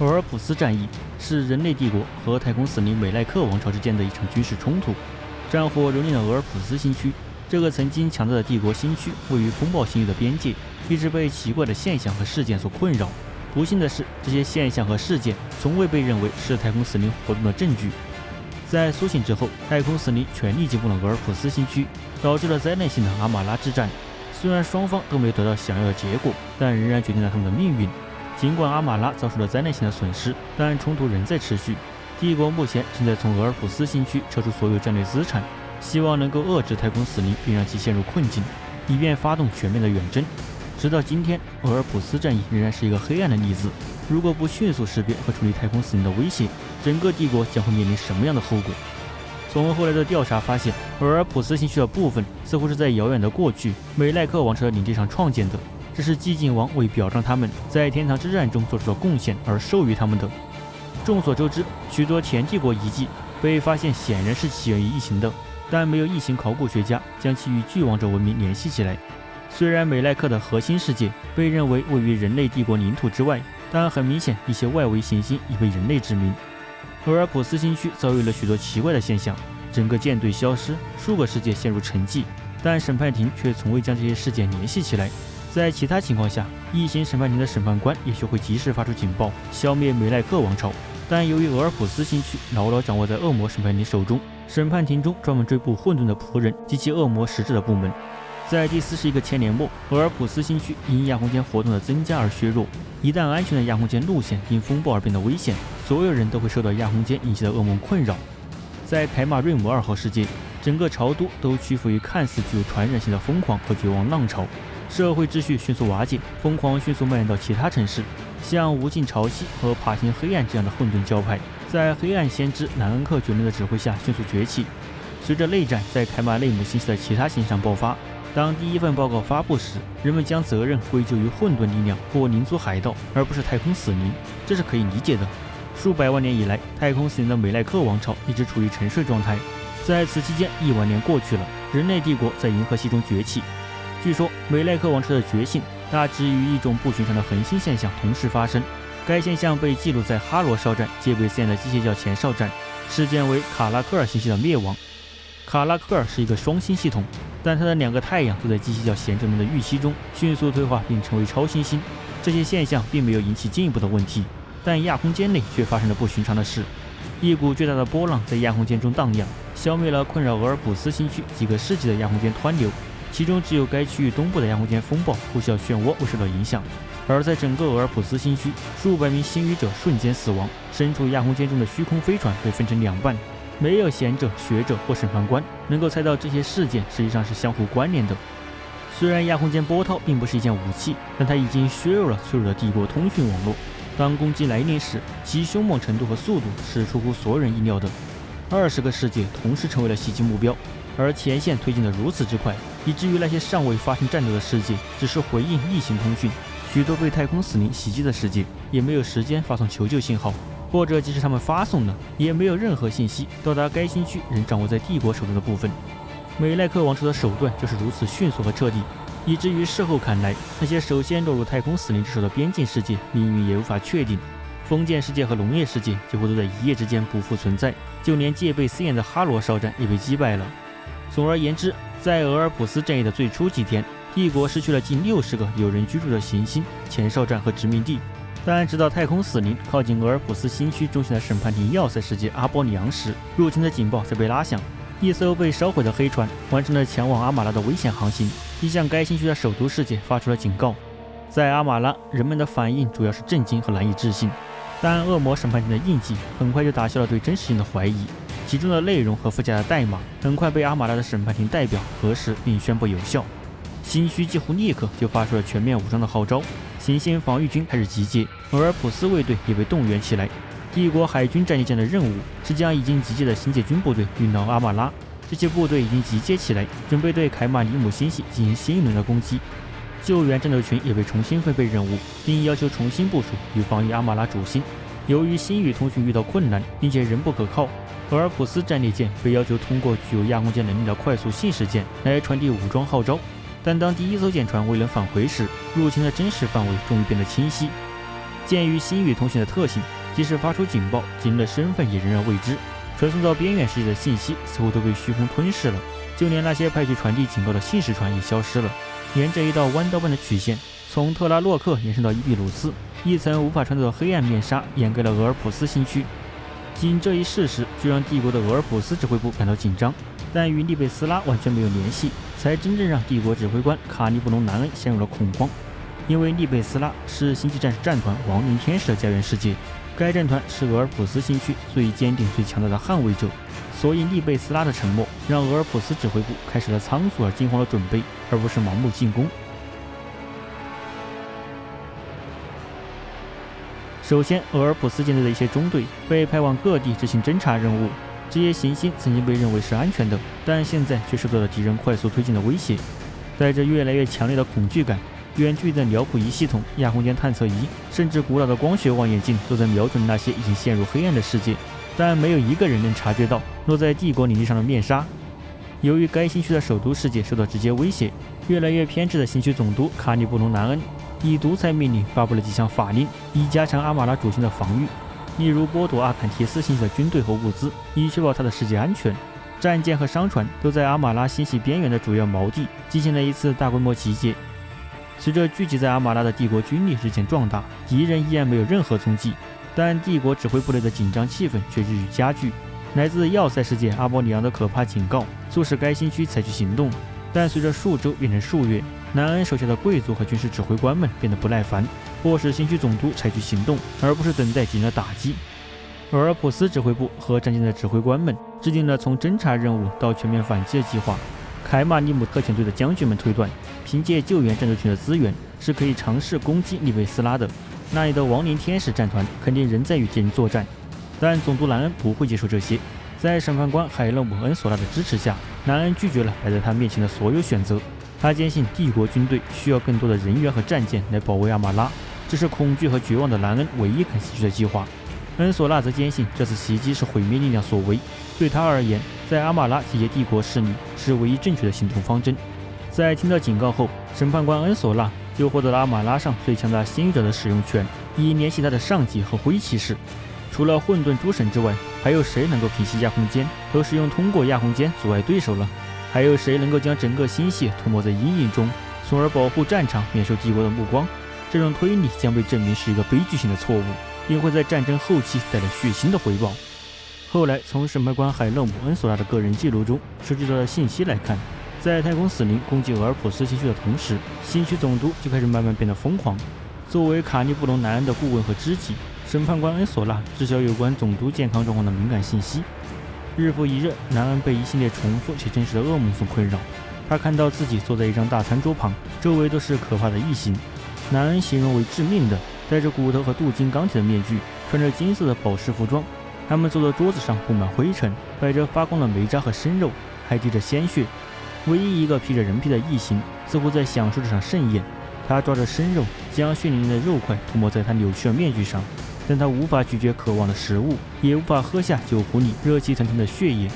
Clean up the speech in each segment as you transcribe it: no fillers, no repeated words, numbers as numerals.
俄尔普斯战役是人类帝国和太空死灵美赖克王朝之间的一场军事冲突。战火蹂躏了俄尔普斯星区，这个曾经强大的帝国星区位于风暴星域的边界，一直被奇怪的现象和事件所困扰。不幸的是，这些现象和事件从未被认为是太空死灵活动的证据。在苏醒之后，太空死灵全力进攻了俄尔普斯星区，导致了灾难性的阿玛拉之战。虽然双方都没有得到想要的结果，但仍然决定了他们的命运。尽管阿玛拉遭受了灾难性的损失，但冲突仍在持续。帝国目前正在从俄尔普斯星区撤出所有战略资产，希望能够遏制太空死灵，并让其陷入困境，以便发动全面的远征。直到今天，俄尔普斯战役仍然是一个黑暗的例子。如果不迅速识别和处理太空死灵的威胁，整个帝国将会面临什么样的后果？从后来的调查发现，俄尔普斯星区的部分似乎是在遥远的过去美赖克王朝的领地上创建的，这是寂静王为表彰他们在天堂之战中做出的贡献而授予他们的。众所周知，许多前帝国遗迹被发现显然是起源于异形的，但没有异形考古学家将其与巨王者文明联系起来。虽然美赖克的核心世界被认为位于人类帝国领土之外，但很明显一些外围行星已被人类殖民。俄尔普斯星区遭遇了许多奇怪的现象，整个舰队消失，数个世界陷入沉寂，但审判庭却从未将这些事件联系起来。在其他情况下，异形审判庭的审判官也许会及时发出警报，消灭美赖克王朝。但由于俄尔普斯星区牢牢掌握在恶魔审判庭手中，审判庭中专门追捕混沌的仆人及其恶魔实质的部门。在第41个千年末，俄尔普斯星区因亚空间活动的增加而削弱。一旦安全的亚空间路线因风暴而变得危险，所有人都会受到亚空间引起的噩梦困扰。在凯马瑞姆2号世界，整个朝都都屈服于看似具有传染性的疯狂和绝望浪潮，社会秩序迅速瓦解，疯狂迅速蔓延到其他城市。像无尽潮汐和爬行黑暗这样的混沌教派，在黑暗先知南恩克9年的指挥下迅速崛起。随着内战在凯马雷姆星系的其他星上爆发，当第一份报告发布时，人们将责任归咎于混沌力量或灵族海盗，而不是太空死灵，这是可以理解的。数百万年以来，太空死灵的美赖克王朝一直处于沉睡状态。在此期间，1万年过去了，人类帝国在银河系中崛起。据说美赖克王朝的觉醒大致与一种不寻常的恒星现象同时发生，该现象被记录在哈罗少战戒备森严的机械教前哨战，事件为卡拉克尔星系的灭亡。卡拉克尔是一个双星系统，但它的2个太阳都在机械教贤者们的预期中迅速退化并成为超新星。这些现象并没有引起进一步的问题，但亚空间内却发生了不寻常的事。一股巨大的波浪在亚空间中荡漾，消灭了困扰俄尔普斯星区几个世纪的亚空间湍流，其中只有该区域东部的亚空间风暴呼啸漩涡未受到影响。而在整个俄尔普斯星区，数百名星语者瞬间死亡，身处亚空间中的虚空飞船被分成2半。没有贤者、学者或审判官能够猜到这些事件实际上是相互关联的。虽然亚空间波涛并不是一件武器，但它已经削弱了脆弱的帝国通讯网络。当攻击来临时，其凶猛程度和速度是出乎所有人意料的。20个世界同时成为了袭击目标，而前线推进得如此之快，以至于那些尚未发生战斗的世界只是回应异形通讯。许多被太空死灵袭击的世界也没有时间发送求救信号，或者即使他们发送了，也没有任何信息到达该星区仍掌握在帝国手中的部分。美赖克王朝的手段就是如此迅速和彻底，以至于事后看来，那些首先落入太空死灵之手的边境世界命运也无法确定。封建世界和农业世界几乎都在一夜之间不复存在，就连戒备森严的哈罗少战也被击败了。总而言之，在俄尔普斯战役的最初几天，帝国失去了近60个有人居住的行星、前哨站和殖民地。但直到太空死灵靠近俄尔普斯新区中心的审判庭要塞世界阿波里昂时，入侵的警报才被拉响。一艘被烧毁的黑船完成了前往阿马拉的危险航行，并向该星区的首都世界发出了警告。在阿马拉，人们的反应主要是震惊和难以置信，但恶魔审判庭的印记很快就打消了对真实性的怀疑，其中的内容和附加的代码很快被阿马拉的审判庭代表核实并宣布有效。新区几乎立刻就发出了全面武装的号召，行星防御军开始集结，俄尔普斯卫队也被动员起来。帝国海军战役战的任务是将已经集结的新界军部队运到阿马拉，这些部队已经集结起来，准备对凯马里姆星系进行新一轮的攻击。救援战斗群也被重新分配任务，并要求重新部署以防御阿马拉主星。由于星宇通讯遇到困难，并且人不可靠，俄尔普斯战列舰被要求通过具有亚空间能力的快速信使舰来传递武装号召。但当第一艘舰船未能返回时，入侵的真实范围终于变得清晰。鉴于星域通信的特性，即使发出警报，精灵的身份也仍然未知。传送到边缘世界的信息似乎都被虚空吞噬了，就连那些派去传递警告的信使船也消失了。沿着一道弯刀般的曲线，从特拉洛克延伸到伊比鲁斯，一层无法穿透的黑暗面纱掩盖了俄尔普斯新区。仅这一事实就让帝国的俄尔普斯指挥部感到紧张，但与利贝斯拉完全没有联系，才真正让帝国指挥官卡尼布隆南恩陷入了恐慌。因为利贝斯拉是星际战士战团亡灵天使的家园世界，该战团是俄尔普斯新区最坚定最强大的捍卫者，所以利贝斯拉的沉默让俄尔普斯指挥部开始了仓促而惊慌的准备，而不是盲目进攻。首先，俄尔普斯舰队的一些中队被派往各地执行侦察任务，这些行星曾经被认为是安全的，但现在却受到了敌人快速推进的威胁。带着越来越强烈的恐惧感，远距的辽普仪系统、亚空间探测仪，甚至古老的光学望远镜都在瞄准那些已经陷入黑暗的世界，但没有一个人能察觉到落在帝国领地上的面纱。由于该新区的首都世界受到直接威胁，越来越偏执的新区总督卡尼布隆南恩以独裁命令发布了几项法令，以加强阿马拉主星的防御，例如剥夺阿坎提斯星系的军队和物资，以确保他的世界安全。战舰和商船都在阿马拉星系边缘的主要锚地进行了一次大规模集结。随着聚集在阿马拉的帝国军力日渐壮大，敌人依然没有任何踪迹，但帝国指挥部内的紧张气氛却日益加剧。来自要塞世界阿波里昂的可怕警告促使该新区采取行动，但随着数周变成数月，南恩手下的贵族和军事指挥官们变得不耐烦，迫使新区总督采取行动，而不是等待敌人的打击。俄尔普斯指挥部和战舰的指挥官们制定了从侦察任务到全面反击的计划。凯马尼姆特遣队的将军们推断，凭借救援战斗群的资源，是可以尝试攻击利贝斯拉的。那里的亡灵天使战团肯定仍在与敌人作战，但总督兰恩不会接受这些。在审判官海勒姆恩索拉的支持下，南恩拒绝了摆在他面前的所有选择。他坚信帝国军队需要更多的人员和战舰来保卫阿马拉，这是恐惧和绝望的兰恩唯一肯吸取的计划。恩索拉则坚信这次袭击是毁灭力量所为，对他而言，在阿马拉集结帝国势力是唯一正确的行动方针。在听到警告后，审判官恩索拉就获得了阿马拉上最强大新者的使用权，以联系他的上级和灰骑士。除了混沌诸神之外，还有谁能够平息亚空间？都是用通过亚空间阻碍对手了。还有谁能够将整个星系涂抹在阴影中，从而保护战场免受帝国的目光？这种推理将被证明是一个悲剧性的错误，并会在战争后期带来血腥的回报。后来，从审判官海勒姆恩索拉的个人记录中收集到的信息来看，在太空死灵攻击俄尔普斯新区的同时，新区总督就开始慢慢变得疯狂。作为卡尼布隆南恩的顾问和知己，审判官恩索拉知晓有关总督健康状况的敏感信息。日复一日，南恩被一系列重复且真实的噩梦所困扰。他看到自己坐在一张大餐桌旁，周围都是可怕的异形。南恩形容为致命的，戴着骨头和镀金钢铁的面具，穿着金色的宝石服装。他们坐的桌子上布满灰尘，摆着发光的煤渣和生肉，还滴着鲜血。唯一一个披着人皮的异形似乎在享受这场盛宴。他抓着生肉，将血淋淋的肉块涂抹在他扭曲的面具上，但他无法咀嚼渴望的食物，也无法喝下酒壶里热气腾腾的血液。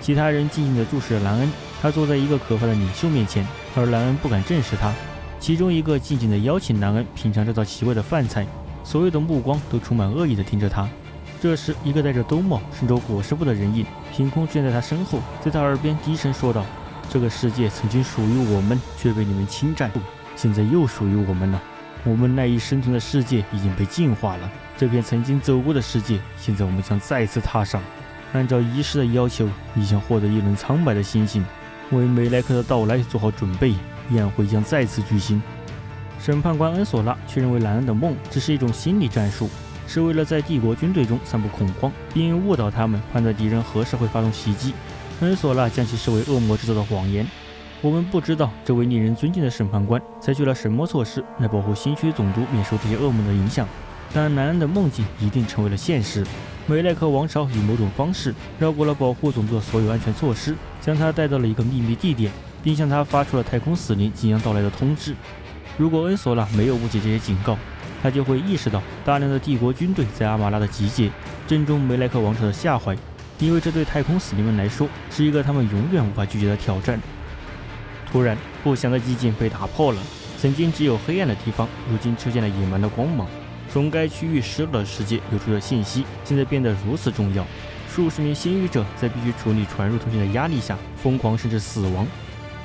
其他人静静地注视着兰恩，他坐在一个可怕的领袖面前，而兰恩不敢正视他。其中一个静静地邀请兰恩品尝这道奇怪的饭菜，所有的目光都充满恶意地盯着他。这时，一个戴着兜帽、身着裹尸布的人影凭空出现在他身后，在他耳边低声说道：“这个世界曾经属于我们，却被你们侵占，现在又属于我们了。我们赖以生存的世界已经被净化了，这片曾经走过的世界，现在我们将再次踏上。按照仪式的要求，你将获得一轮苍白的星星，为梅莱克的到来做好准备，宴会将再次举行。”审判官恩索拉却认为兰恩的梦只是一种心理战术，是为了在帝国军队中散布恐慌，并误导他们判断敌人何时会发动袭击。恩索拉将其视为恶魔制造的谎言。我们不知道这位令人尊敬的审判官采取了什么措施来保护新区总督免受这些噩梦的影响，但南恩的梦境一定成为了现实。梅莱克王朝以某种方式绕过了保护总督的所有安全措施，将他带到了一个秘密地点，并向他发出了太空死灵即将到来的通知。如果恩索拉没有误解这些警告，他就会意识到大量的帝国军队在阿马拉的集结正中梅莱克王朝的下怀，因为这对太空死灵们来说是一个他们永远无法拒绝的挑战。突然，不祥的寂静被打破了。曾经只有黑暗的地方，如今出现了野蛮的光芒。从该区域失落的世界流出的信息，现在变得如此重要。数十名新语者在必须处理传入通讯的压力下，疯狂甚至死亡。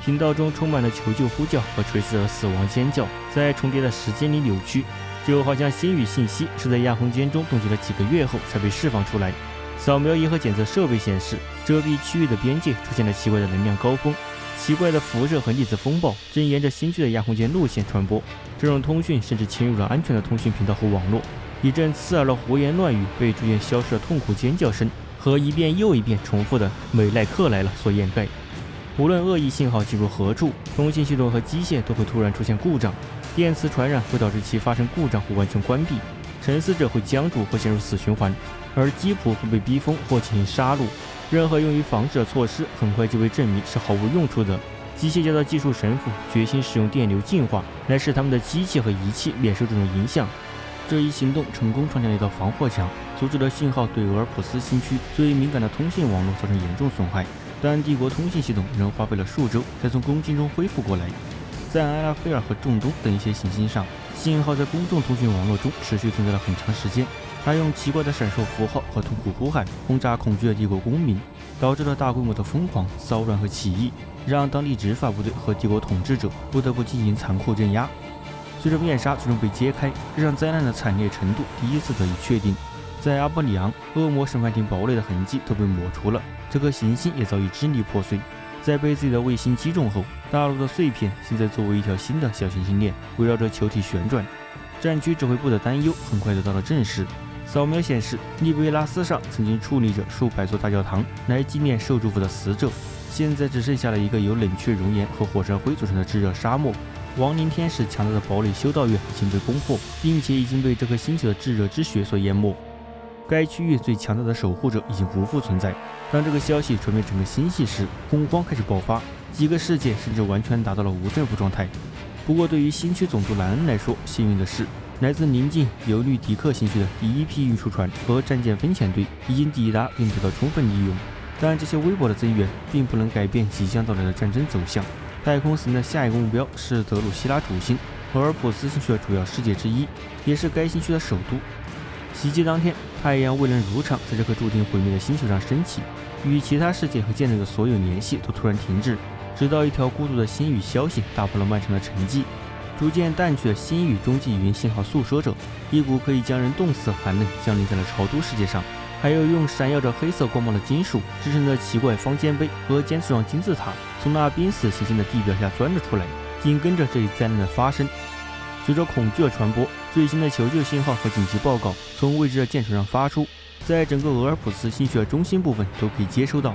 频道中充满了求救呼叫和垂死的死亡尖叫，在重叠的时间里扭曲，就好像新语信息是在亚空间中冻结了几个月后才被释放出来。扫描仪和检测设备显示，遮蔽区域的边界出现了奇怪的能量高峰，奇怪的辐射和粒子风暴正沿着新区的亚空间路线传播。这种通讯甚至侵入了安全的通讯频道和网络，一阵刺耳的胡言乱语被逐渐消失的痛苦尖叫声和一遍又一遍重复的美奈克来了所掩盖。无论恶意信号进入何处，通信系统和机械都会突然出现故障，电磁传染会导致其发生故障或完全关闭，沉思者会僵住或陷入死循环，而基普会被逼疯或进行杀戮。任何用于防止的措施很快就被证明是毫无用处的。机械教的技术神父决心使用电流净化来使他们的机器和仪器免受这种影响。这一行动成功创建了一道防火墙，阻止了信号对俄尔普斯新区最敏感的通信网络造成严重损害。但帝国通信系统仍花费了数周才从攻击中恢复过来。在埃拉菲尔和仲冬等一些行星上，信号在公众通讯网络中持续存在了很长时间。它用奇怪的闪烁符号和痛苦呼喊轰炸恐惧的帝国公民，导致了大规模的疯狂、骚乱和起义，让当地执法部队和帝国统治者不得不进行残酷镇压。随着面纱最终被揭开，这场灾难的惨烈程度第一次得以确定。在阿波里昂，恶魔审判庭堡垒的痕迹都被抹除了，这颗行星也早已支离破碎。在被自己的卫星击中后，大陆的碎片现在作为一条新的小行星链围绕着球体旋转。战区指挥部的担忧很快得到了证实。扫描显示，利贝拉斯上曾经矗立着数百座大教堂来纪念受祝福的死者，现在只剩下了一个由冷却熔岩和火山灰组成的炙热沙漠。亡灵天使强大的堡垒修道院已经被攻破，并且已经被这颗星球的炙热之血所淹没。该区域最强大的守护者已经不复存在。当这个消息传遍整个星系时，恐慌开始爆发，几个世界甚至完全达到了无政府状态。不过，对于新区总督莱恩来说，幸运的是，来自临近尤律迪克星区的第一批运输船和战舰分遣队已经抵达并得到充分利用。但这些微薄的增援并不能改变即将到来的战争走向。太空死灵的下一个目标是德鲁希拉主星，俄尔普斯星区的主要世界之一，也是该星区的首都。袭击当天，太阳未能如常在这颗注定毁灭的星球上升起，与其他世界和舰队的所有联系都突然停滞，直到一条孤独的星语消息打破了漫长的沉寂。逐渐淡去的星语中继云信号诉说着，一股可以将人冻死的寒冷降临在了朝都世界上。还有用闪耀着黑色光芒的金属制成的奇怪方尖碑和尖刺状金字塔从那濒死行星的地表下钻了出来。紧跟着这一灾难的发生，随着恐惧的传播，最新的求救信号和紧急报告从未知的舰船上发出，在整个俄尔普斯星区的中心部分都可以接收到。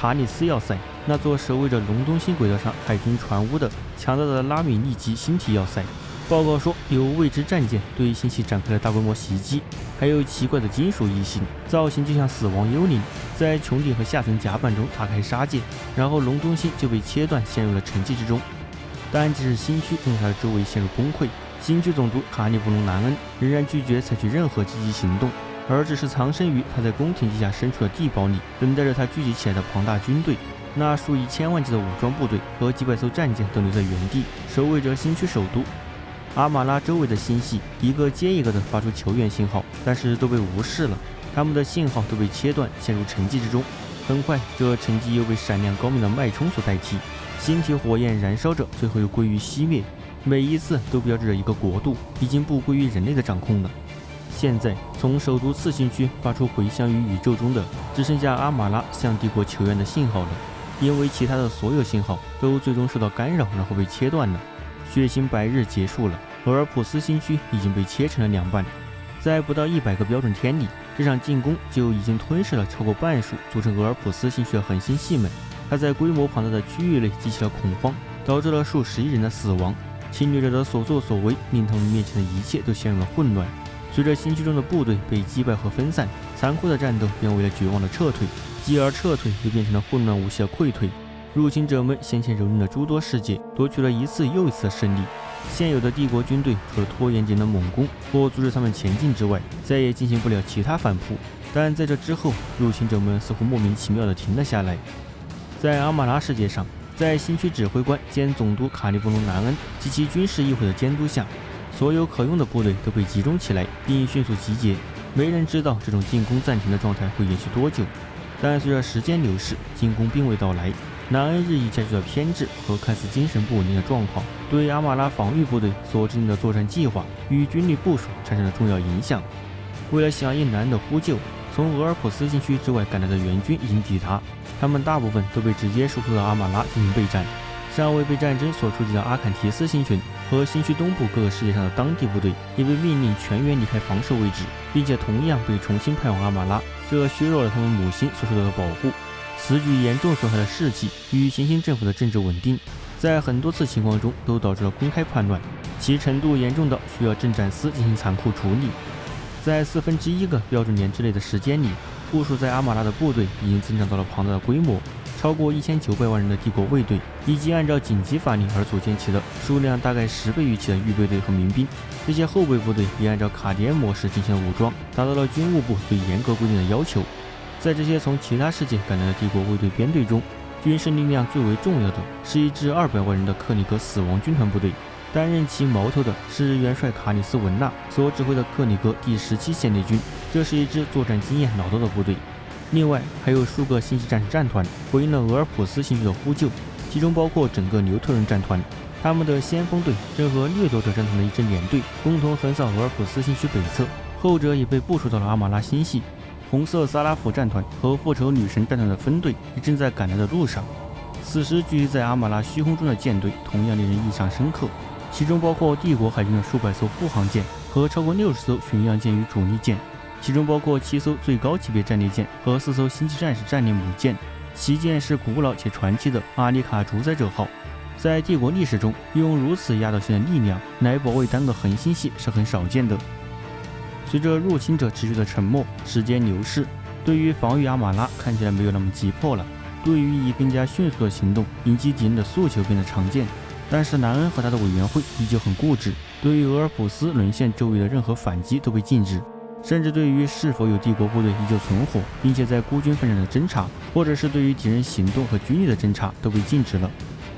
塔里斯要塞，那座守卫着隆冬星轨道上海军船坞的强大的拉米利级星体要塞。报告说，有未知战舰对星系展开了大规模袭击，还有奇怪的金属异形，造型就像死亡幽灵，在穹顶和下层甲板中打开杀戒，然后隆冬星就被切断，陷入了沉寂之中。但即使新区正在它的周围陷入崩溃，新区总督卡利布隆南恩仍然拒绝采取任何积极行动，而只是藏身于他在宫廷地下深处的地堡里，等待着他聚集起来的庞大军队。那数以千万计的武装部队和几百艘战舰都留在原地，守卫着新区首都。阿马拉周围的星系一个接一个地发出求援信号，但是都被无视了，他们的信号都被切断，陷入沉寂之中。很快，这沉寂又被闪亮高明的脉冲所代替，星体火焰燃烧着，最后又归于熄灭。每一次都标志着一个国度已经不归于人类的掌控了。现在，从首都次星区发出回响于宇宙中的，只剩下阿马拉向帝国求援的信号了，因为其他的所有信号都最终受到干扰，然后被切断了。血腥白日结束了，俄尔普斯新区已经被切成了两半。在不到100个标准天里，这场进攻就已经吞噬了超过半数组成俄尔普斯新区的恒星系们。它在规模庞大的区域内激起了恐慌，导致了数十亿人的死亡。侵略者的所作所为令他们面前的一切都陷入了混乱。随着新区中的部队被击败和分散，残酷的战斗变为了绝望的撤退，继而撤退又变成了混乱无序的溃退。入侵者们先前蹂躏了诸多世界，夺取了一次又一次的胜利。现有的帝国军队除了拖延敌人的猛攻或阻止他们前进之外，再也进行不了其他反扑。但在这之后，入侵者们似乎莫名其妙地停了下来。在阿马拉世界上，在新区指挥官兼总督卡利布隆南恩及其军事议会的监督下，所有可用的部队都被集中起来，并迅速集结。没人知道这种进攻暂停的状态会延续多久。但随着时间流逝，进攻并未到来。南恩日益加剧的偏执和看似精神不稳定的状况，对阿马拉防御部队所制定的作战计划与军力部署产生了重要影响。为了响应南恩的呼救，从俄尔普斯新区之外赶来的援军已经抵达，他们大部分都被直接输出到阿马拉进行备战。尚未被战争所触及的阿坎提斯新群和新区东部各个世界上的当地部队也被命令全员离开防守位置，并且同样被重新派往阿马拉，这削弱了他们母星所受到的保护。此举严重损害了士气与行星政府的政治稳定，在很多次情况中都导致了公开叛乱，其程度严重到需要政战司进行残酷处理。在1/4个标准年之内的时间里，部署在阿马拉的部队已经增长到了庞大的规模，超过1900万人的帝国卫队，以及按照紧急法令而组建起的数量大概10倍于其的预备队和民兵。这些后备部队也按照卡迪恩模式进行了武装，达到了军务部最严格规定的要求。在这些从其他世界赶来的帝国卫队编队中，军事力量最为重要的是一支200万人的克里格死亡军团部队，担任其矛头的是元帅卡里斯文纳所指挥的克里格第17舰队军，这是一支作战经验老道的部队。另外还有数个星际战士战团回应了俄尔普斯新区的呼救，其中包括整个牛特人战团，他们的先锋队正和掠夺者战团的一支连队共同横扫俄尔普斯新区北侧，后者也被部署到了阿马拉星系。红色萨拉夫战团和复仇女神战团的分队也正在赶来的路上。此时聚集在阿马拉虚空中的舰队同样令人印象深刻，其中包括帝国海军的数百艘护航舰和超过60艘巡洋舰与主力舰，其中包括7艘最高级别战列舰和4艘星际战士战列母舰，旗舰是古老且传奇的阿里卡主宰者号。在帝国历史中，用如此压倒性的力量来保卫单个恒星系是很少见的。随着入侵者持续的沉默，时间流逝，对于防御阿马拉看起来没有那么急迫了，对于以更加迅速的行动迎击敌人的诉求变得常见。但是南恩和他的委员会依旧很固执，对于俄尔普斯沦陷周围的任何反击都被禁止，甚至对于是否有帝国部队依旧存活并且在孤军奋战的侦察，或者是对于敌人行动和军力的侦察都被禁止了。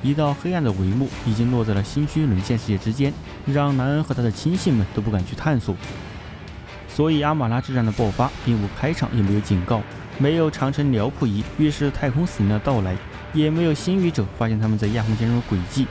一道黑暗的帷幕已经落在了新区沦陷世界之间，让南恩和他的亲信们都不敢去探索。所以阿马拉之战的爆发并无开场，也没有警告，没有长城辽普仪预示太空死灵的到来，也没有星语者发现他们在亚空间中的轨迹。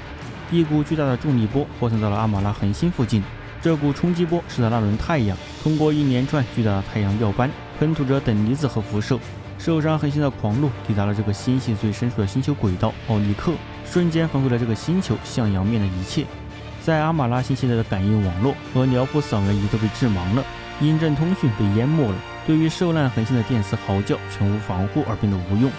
一股巨大的重力波扩散到了阿马拉恒星附近，这股冲击波使得那轮太阳通过一连串巨大的太阳耀斑喷吐着等离子和辐射，受伤恒星的狂怒抵达了这个星系最深处的星球轨道奥尼克，瞬间焚毁了这个星球向阳面的一切。在阿马拉星系内的感应网络和辽普扫描仪都被致盲了，音震通讯被淹没了，对于受难恒星的电磁嚎叫全无防护而变得无用。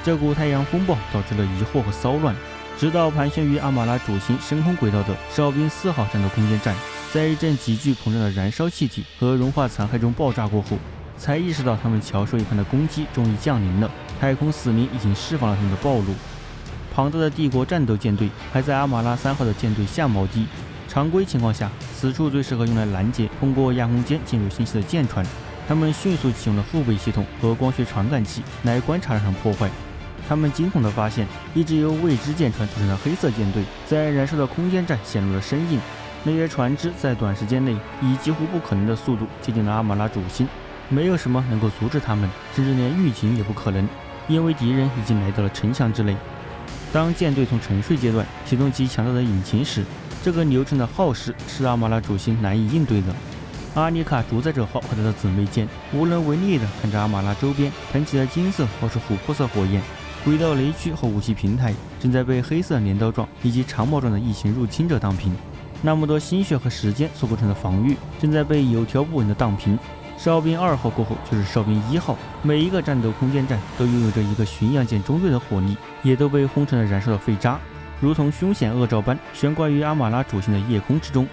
这股太阳风暴导致了疑惑和骚乱，直到盘旋于阿马拉主星深空轨道的哨兵4号战斗空间站，在一阵急剧膨胀的燃烧气体和融化残骸中爆炸过后，才意识到他们翘首以盼的攻击终于降临了。太空死灵已经释放了他们的暴露。庞大的帝国战斗舰队还在阿马拉3号的舰队下锚地。常规情况下，此处最适合用来拦截通过亚空间进入星系的舰船。他们迅速启用了后备系统和光学传感器来观察这场破坏。他们惊恐地发现，一支由未知舰船组成的黑色舰队在燃烧的空间站显露了身影。那些船只在短时间内以几乎不可能的速度接近了阿马拉主星，没有什么能够阻止他们，甚至连预警也不可能，因为敌人已经来到了城墙之内。当舰队从沉睡阶段启动其强大的引擎时，这个流程的耗时是阿马拉主星难以应对的。阿尼卡主宰者号和他的姊妹舰无能为力地看着阿马拉周边喷起的金色或是琥珀色火焰，轨道雷区和武器平台正在被黑色镰刀状以及长矛状的异形入侵者荡平。那么多心血和时间所构成的防御正在被有条不紊地荡平。哨兵2号过后就是哨兵1号，每一个战斗空间站都拥有着一个巡洋舰中队的火力，也都被轰成了燃烧的废渣，如同凶险恶兆般悬挂于阿马拉主星的夜空之中。